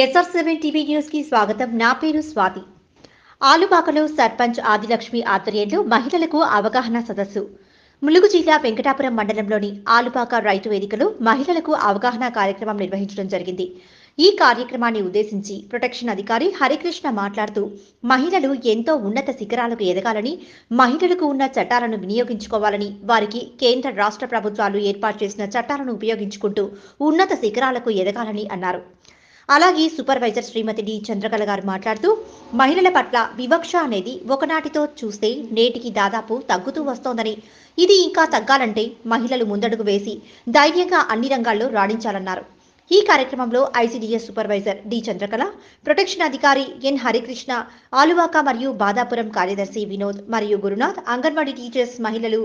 SR7 TV news కి స్వాగతం. నా పేరు స్వాతి. ఆలుపాకలో సర్పంచ్ ఆదిలక్ష్మి ఆధ్వర్యంలో మహిళలకు అవగాహన సదస్సు. ములుగు జిల్లా వెంకటాపురం మండలంలోని ఆలుపాక రైతు వేదికలో మహిళలకు అవగాహన కార్యక్రమం నిర్వహించడం జరిగింది. ఈ కార్యక్రమాన్ని ఉద్దేశించి ప్రొటెక్షన్ అధికారి హరికృష్ణ మాట్లాడుతూ మహిళలు ఎంతో ఉన్నత శిఖరాలకు ఎదగాలని, మహిళలకు ఉన్న చట్టాలను వినియోగించుకోవాలని, వారికి కేంద్ర రాష్ట్ర ప్రభుత్వాలు ఏర్పాటు చేసిన చట్టాలను ఉపయోగించుకుంటూ ఉన్నత శిఖరాలకు ఎదగాలని అన్నారు. అలాగే సూపర్వైజర్ శ్రీమతి డి చంద్రకళ గారు మాట్లాడుతూ మహిళల పట్ల వివక్ష అనేది ఒకనాటితో చూస్తే నేటికి దాదాపు తగ్గుతూ వస్తోందని, ఇది ఇంకా తగ్గాలంటే మహిళలు ముందడుగు వేసి ధైర్యంగా అన్ని రంగాల్లో రాణించాలన్నారు. ఈ కార్యక్రమంలో ICDS supervisor D Chandrakala, protection అధికారి ఎన్ హరికృష్ణ, ఆలువాక మరియు బాదాపురం కార్యదర్శి వినోద్ మరియు గురునాథ్, అంగన్వాడీ టీచర్స్, మహిళలు,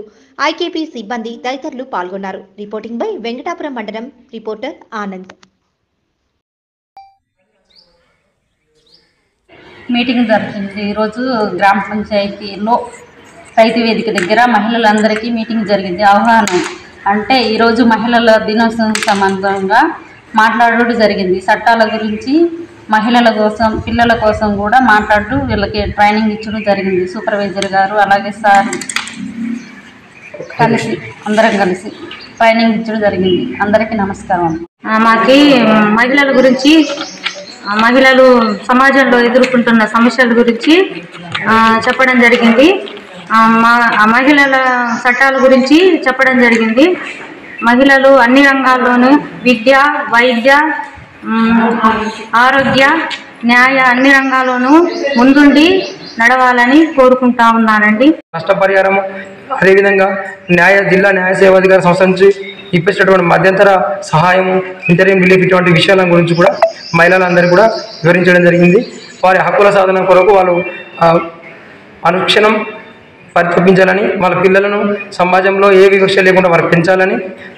ఐకేపీ సిబ్బంది తదితరులు పాల్గొన్నారు. రిపోర్టింగ్ బై వెంకటాపురం మండలం రిపోర్టర్ ఆనంద్. మీటింగ్ జరిగింది. ఈరోజు గ్రామ పంచాయతీలో రైతు వేదిక దగ్గర మహిళలందరికీ మీటింగ్ జరిగింది. అవగాహన అంటే ఈరోజు మహిళల దినోత్సవం సంబంధంగా మాట్లాడడం జరిగింది. చట్టాల గురించి మహిళల కోసం, పిల్లల కోసం కూడా మాట్లాడుతూ వీళ్ళకి ట్రైనింగ్ ఇచ్చడం జరిగింది. సూపర్వైజర్ గారు అలాగే సార్ కలిసి అందరం కలిసి ట్రైనింగ్ ఇచ్చడం జరిగింది. అందరికీ నమస్కారం. మాకి మహిళల గురించి, మహిళలు సమాజంలో ఎదుర్కొంటున్న సమస్యల గురించి చెప్పడం జరిగింది. మహిళల చట్టాల గురించి చెప్పడం జరిగింది. మహిళలు అన్ని రంగాల్లోనూ విద్య, వైద్య, ఆరోగ్య, న్యాయ అన్ని రంగాల్లోనూ ముందుండి నడవాలని కోరుకుంటా ఉన్నానండి. నష్టపరిహారం, అదేవిధంగా జిల్లా న్యాయ సేవాధికారి సంస్థ నుంచి ఇప్పించినటువంటి మధ్యంతర సహాయము, ఇంటర్వ్యూ రిలీఫ్ ఇటువంటి విషయాల గురించి కూడా మహిళలందరూ కూడా వివరించడం జరిగింది. వారి హక్కుల సాధన కొరకు వాళ్ళు అనుక్షణం పరితపించాలని, వాళ్ళ పిల్లలను సమాజంలో ఏ వివక్ష లేకుండా వారికి పెంచాలని,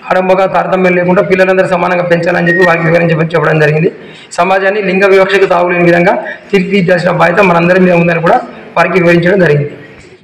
ఆడంబగా తారతమ్యం లేకుండా పిల్లలందరూ సమానంగా పెంచాలని చెప్పి వారికి చెప్పడం జరిగింది. సమాజాన్ని లింగ వివక్షకు తావులేని విధంగా తీర్చిదిద్దాల్సిన బాధ్యత మనందరి మీద ఉందని కూడా వారికి వివరించడం జరిగింది.